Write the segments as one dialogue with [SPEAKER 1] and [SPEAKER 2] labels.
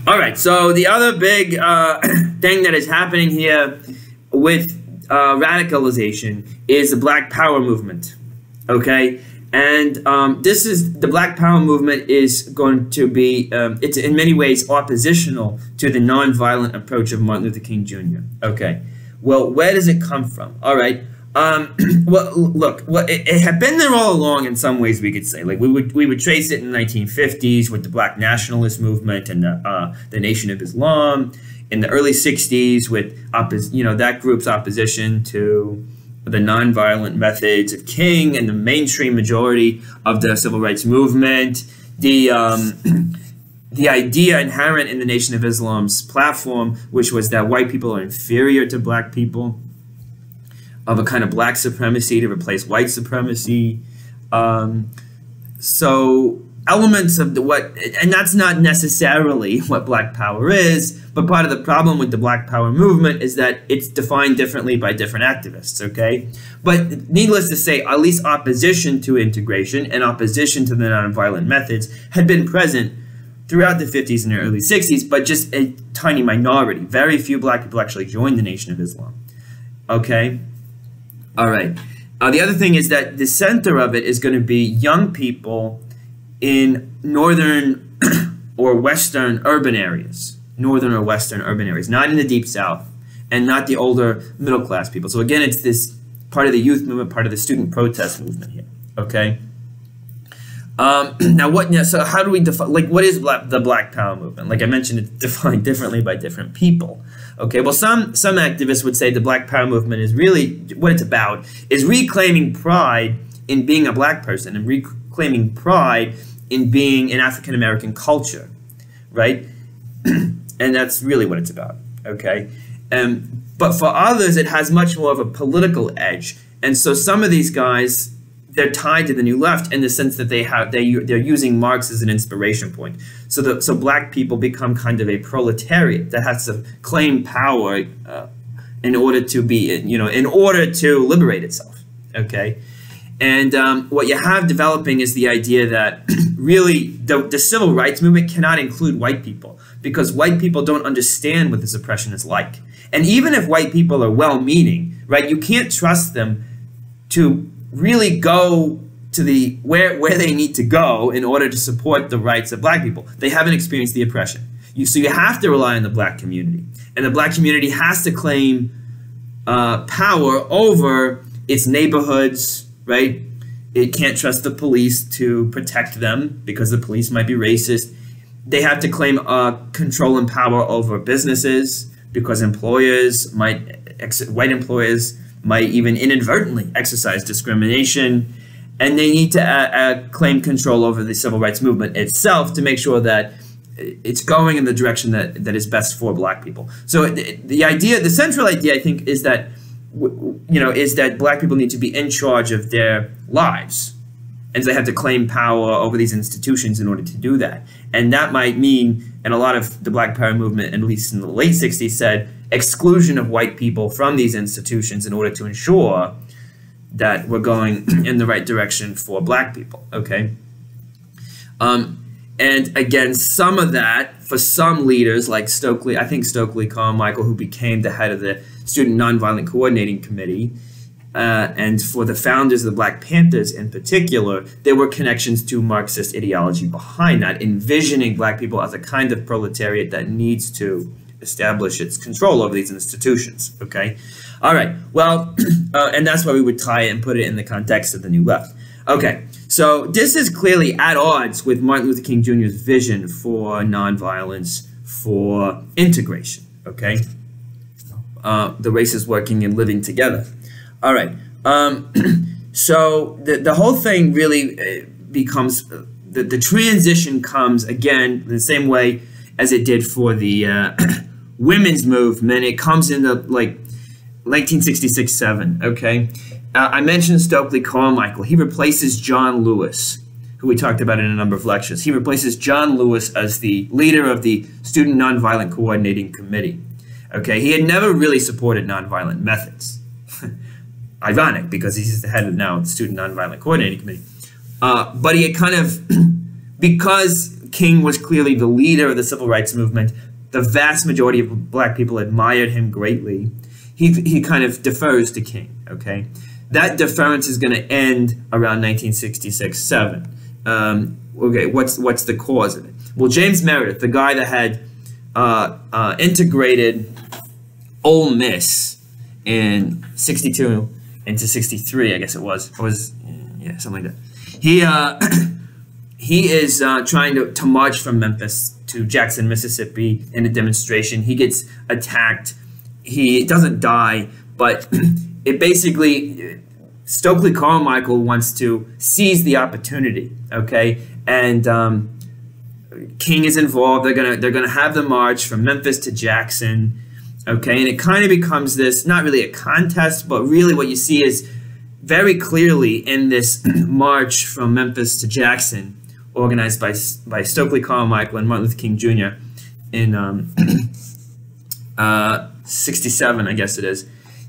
[SPEAKER 1] All right, so the other big thing that is happening here with radicalization is the Black Power movement, okay? And this is, the Black Power movement is going to be, it's in many ways oppositional to the nonviolent approach of Martin Luther King Jr., okay? Well, where does it come from? All right, well, look, it had been there all along in some ways, we could say. Like, we would trace it in the 1950s with the Black nationalist movement and the Nation of Islam. In the early 60s with, that group's opposition to the nonviolent methods of King and the mainstream majority of the civil rights movement. The idea inherent in the Nation of Islam's platform, which was that white people are inferior to black people, of a kind of black supremacy to replace white supremacy. So elements of and that's not necessarily what Black Power is, but part of the problem with the Black Power movement is that it's defined differently by different activists, okay? But needless to say, at least opposition to integration and opposition to the nonviolent methods had been present throughout the 50s and the early 60s, but just a tiny minority. Very few black people actually joined the Nation of Islam, okay? All right. The other thing is that the center of it is going to be young people in northern or western urban areas. Northern or western urban areas, not in the Deep South, and not the older middle class people. So again, it's this part of the youth movement, part of the student protest movement here, okay? So how do we define, like, what is the Black Power movement? Like I mentioned, it's defined differently by different people. Okay, well, some activists would say the Black Power movement is really, what it's about is reclaiming pride in being a black person and reclaiming pride in being an African-American culture, right? And that's really what it's about, okay? But for others, it has much more of a political edge. And so some of these guys, they're tied to the New Left in the sense that they're using Marx as an inspiration point. So black people become kind of a proletariat that has to claim power in order to liberate itself. Okay, and what you have developing is the idea that really the civil rights movement cannot include white people because white people don't understand what this oppression is like. And even if white people are well-meaning, right, you can't trust them to really go to where they need to go in order to support the rights of black people. They haven't experienced the oppression. So you have to rely on the black community. And the black community has to claim power over its neighborhoods, right? It can't trust the police to protect them because the police might be racist. They have to claim control and power over businesses because white employers might even inadvertently exercise discrimination, and they need to claim control over the civil rights movement itself to make sure that it's going in the direction that is best for black people. So the central idea, I think, is that black people need to be in charge of their lives, and they have to claim power over these institutions in order to do that. And that might mean, and a lot of the Black Power movement, at least in the late 60s, said exclusion of white people from these institutions in order to ensure that we're going in the right direction for black people, okay? And again, some of that, for some leaders like Stokely, I think Stokely Carmichael, who became the head of the Student Nonviolent Coordinating Committee, and for the founders of the Black Panthers in particular, there were connections to Marxist ideology behind that, envisioning black people as a kind of proletariat that needs to establish its control over these institutions, okay? All right, well, and that's why we would tie it and put it in the context of the New Left. Okay, so this is clearly at odds with Martin Luther King Jr.'s vision for nonviolence, for integration, okay? The races working and living together. All right, so the whole thing really becomes, the transition comes, again, the same way as it did for the women's movement. It comes in the, like, 1966-7, okay? I mentioned Stokely Carmichael. He replaces John Lewis, who we talked about in a number of lectures. He replaces John Lewis as the leader of the Student Nonviolent Coordinating Committee, okay? He had never really supported nonviolent methods. Ironic, because he's the head of now the Student Nonviolent Coordinating Committee. But he had kind of, because King was clearly the leader of the civil rights movement. The vast majority of black people admired him greatly. He kind of defers to King, okay? That deference is going to end around 1966-7. Okay, what's the cause of it? Well, James Meredith, the guy that had integrated Ole Miss in 62 into 63, I guess it was, yeah, something like that. He is trying to march from Memphis to Jackson, Mississippi in a demonstration. He gets attacked. He doesn't die, but it basically, Stokely Carmichael wants to seize the opportunity, okay? And King is involved. They're gonna have the march from Memphis to Jackson, okay? And it kind of becomes this, not really a contest, but really what you see is very clearly in this march from Memphis to Jackson, organized by Stokely Carmichael and Martin Luther King Jr. in 67, I guess it is.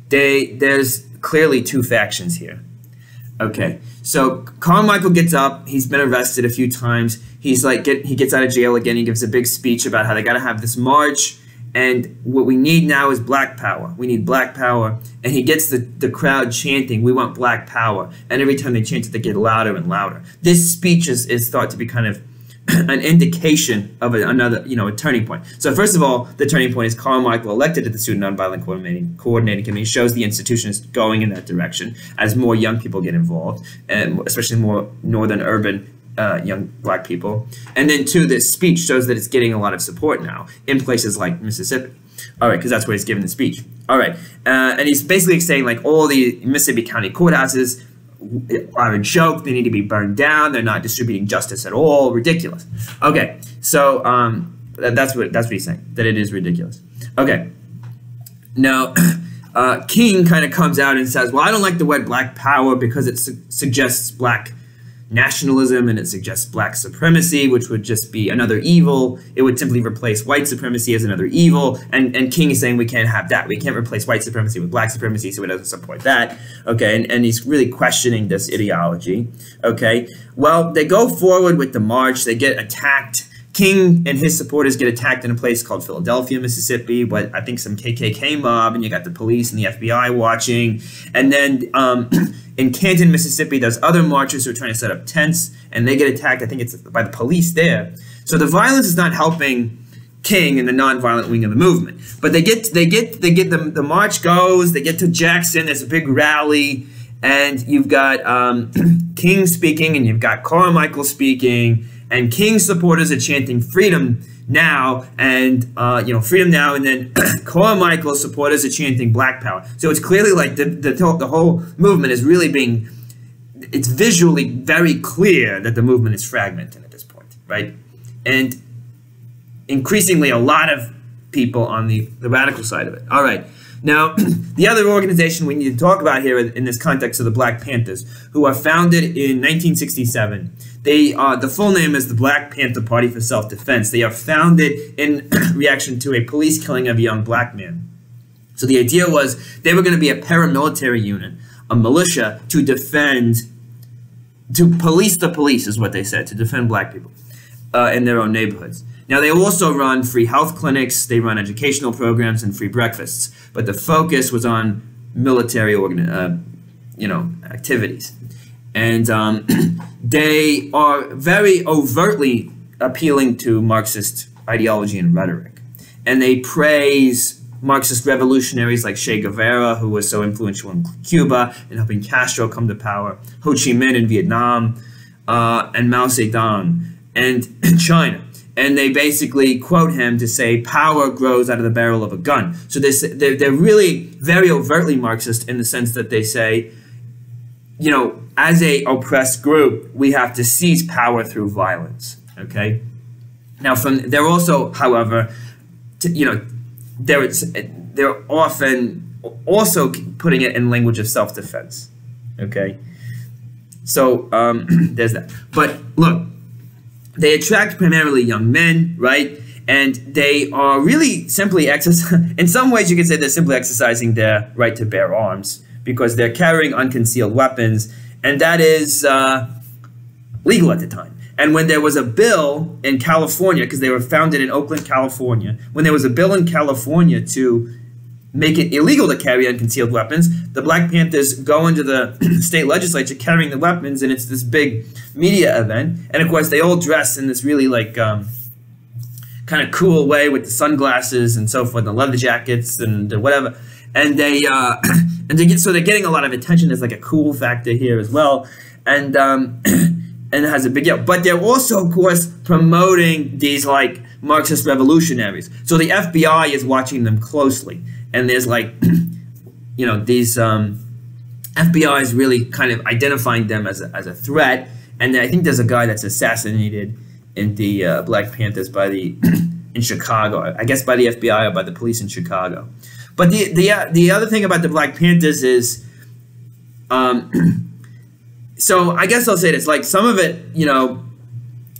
[SPEAKER 1] There's clearly two factions here. Okay, so Carmichael gets up. He's been arrested a few times. He gets out of jail again. He gives a big speech about how they got to have this march, and what we need now is black power. We need black power. And he gets the crowd chanting, "We want black power." And every time they chant it, they get louder and louder. This speech is thought to be kind of an indication of another, a turning point. So first of all, the turning point is Carmichael elected to the Student Nonviolent Coordinating Committee, shows the institution is going in that direction as more young people get involved, and especially more northern urban young black people. And then two, this speech shows that it's getting a lot of support now in places like Mississippi. All right, because that's where he's giving the speech. All right, and he's basically saying like all the Mississippi County courthouses are a joke. They need to be burned down. They're not distributing justice at all. Ridiculous. Okay, so that's what he's saying, that it is ridiculous. Okay, now King kind of comes out and says, well, I don't like the word black power because it suggests black nationalism and it suggests black supremacy, which would just be another evil. It would simply replace white supremacy as another evil. And King is saying we can't have that. We can't replace white supremacy with black supremacy, so he doesn't support that. Okay, and he's really questioning this ideology. Okay, well, they go forward with the march. They get attacked. King and his supporters get attacked in a place called Philadelphia, Mississippi, what I think some KKK mob, and you got the police and the FBI watching. And then in Canton, Mississippi, there's other marchers who are trying to set up tents, and they get attacked. I think it's by the police there. So the violence is not helping King and the nonviolent wing of the movement. But the march goes. They get to Jackson. There's a big rally, and you've got King speaking, and you've got Carmichael speaking. And King supporters are chanting freedom now, and freedom now, and then Carmichael supporters are chanting black power. So it's clearly like the whole movement is really it's visually very clear that the movement is fragmented at this point, right? And increasingly a lot of people on the radical side of it. All right. Now, the other organization we need to talk about here in this context are the Black Panthers, who are founded in 1967. The full name is the Black Panther Party for Self-Defense. They are founded in reaction to a police killing of a young black man. So the idea was they were going to be a paramilitary unit, a militia to police the police is what they said, to defend black people in their own neighborhoods. Now, they also run free health clinics, they run educational programs and free breakfasts, but the focus was on military activities. And they are very overtly appealing to Marxist ideology and rhetoric. And they praise Marxist revolutionaries like Che Guevara, who was so influential in Cuba in helping Castro come to power, Ho Chi Minh in Vietnam, and Mao Zedong and China. And they basically quote him to say, power grows out of the barrel of a gun. So they're really very overtly Marxist in the sense that they say, as a oppressed group, we have to seize power through violence, okay? Now, they're also, however, they're often also putting it in language of self-defense, okay? So there's that. But look, they attract primarily young men, right? And they are really simply in some ways you could say they're simply exercising their right to bear arms because they're carrying unconcealed weapons, and that is legal at the time. And when there was a bill in California, because they were founded in Oakland, California, when there was a bill in California to make it illegal to carry unconcealed weapons, the Black Panthers go into the state legislature carrying the weapons, and it's this big media event. And of course, they all dress in this really like kind of cool way with the sunglasses and so forth, the leather jackets and whatever. And they're getting a lot of attention. There's like a cool factor here as well, and it has a big deal. But they're also, of course, promoting these like Marxist revolutionaries. So the FBI is watching them closely, and there's like, you know, these FBI is really kind of identifying them as a threat. And I think there's a guy that's assassinated in the Black Panthers by the in Chicago, I guess by the FBI or by the police in Chicago. But the other thing about the Black Panthers is, so I guess I'll say this, like some of it, you know,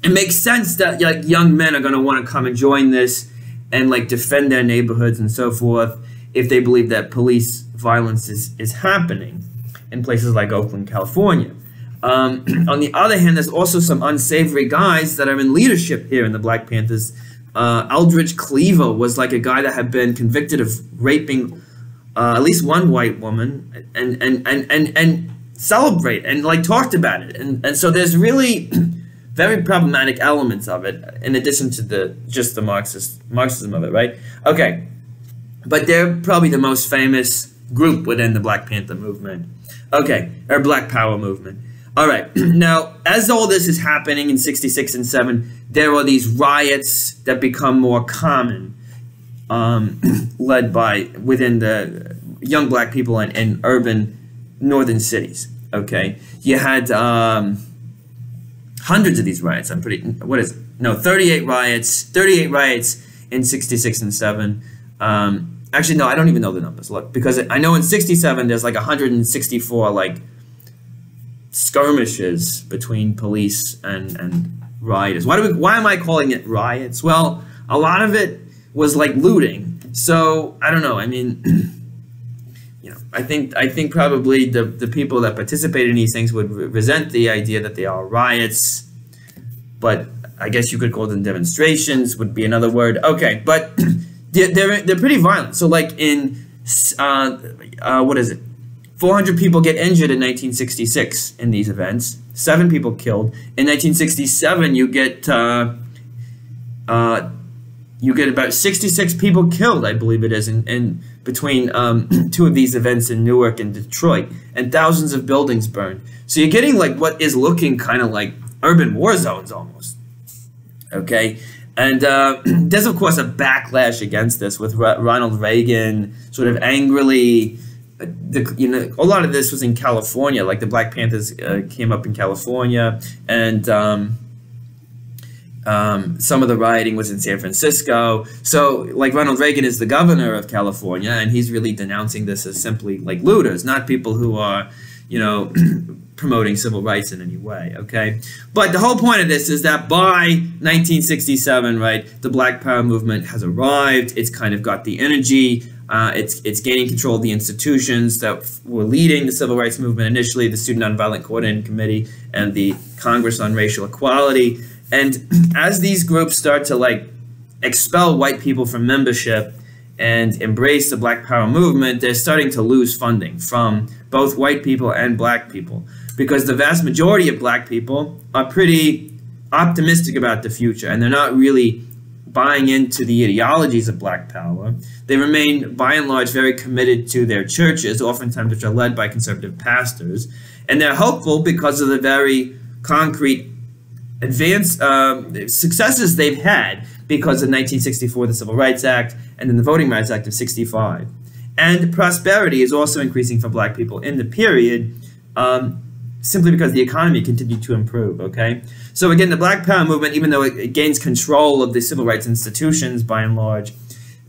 [SPEAKER 1] it makes sense that like young men are going to want to come and join this and like defend their neighborhoods and so forth if they believe that police violence is happening in places like Oakland, California. On the other hand, there's also some unsavory guys that are in leadership here in the Black Panthers. Eldridge Cleaver was like a guy that had been convicted of raping at least one white woman and celebrate and like talked about it. And so there's really very problematic elements of it in addition to just the Marxism of it, right? Okay, but they're probably the most famous group within the Black Panther movement. Okay, or Black Power movement. All right, now, as all this is happening in 66 and 7, there are these riots that become more common, led by within the young black people in urban northern cities, okay? You had hundreds of these riots, 38 riots in 66 and 7. Actually, no, I don't even know the numbers, look, because I know in 67, there's like 164, like, skirmishes between police and rioters. Why am I calling it riots? Well, a lot of it was like looting. So I don't know. I mean, you know, I think probably the people that participate in these things would resent the idea that they are riots, but I guess you could call them demonstrations. Would be another word. Okay, but they're pretty violent. So like in what is it? 400 people get injured in 1966 in these events. 7 people killed. In 1967, you get about 66 people killed, I believe it is, in between 2 of these events in Newark and Detroit, and thousands of buildings burned. So you're getting like what is looking kind of like urban war zones almost. Okay, and there's of course a backlash against this with Ronald Reagan sort of angrily. You know, a lot of this was in California. Like the Black Panthers came up in California, and some of the rioting was in San Francisco. So, like Ronald Reagan is the governor of California, and he's really denouncing this as simply like looters, not people who are, you know, promoting civil rights in any way. Okay, but the whole point of this is that by 1967, right, the Black Power movement has arrived. It's kind of got the energy. It's gaining control of the institutions that were leading the civil rights movement initially, the Student Nonviolent Coordinating Committee and the Congress on Racial Equality. And as these groups start to like expel white people from membership and embrace the Black Power movement, they're starting to lose funding from both white people and black people, because the vast majority of black people are pretty optimistic about the future, and they're not really buying into the ideologies of Black Power. They remain, by and large, very committed to their churches, oftentimes which are led by conservative pastors. And they're hopeful because of the very concrete successes they've had because of 1964, the Civil Rights Act, and then the Voting Rights Act of 65. And prosperity is also increasing for black people in the period, simply because the economy continued to improve, okay? So again, the Black Power movement, even though it gains control of the civil rights institutions by and large,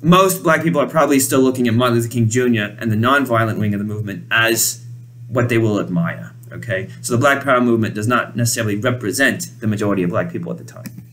[SPEAKER 1] most black people are probably still looking at Martin Luther King Jr. and the nonviolent wing of the movement as what they will admire, okay? So the Black Power movement does not necessarily represent the majority of black people at the time.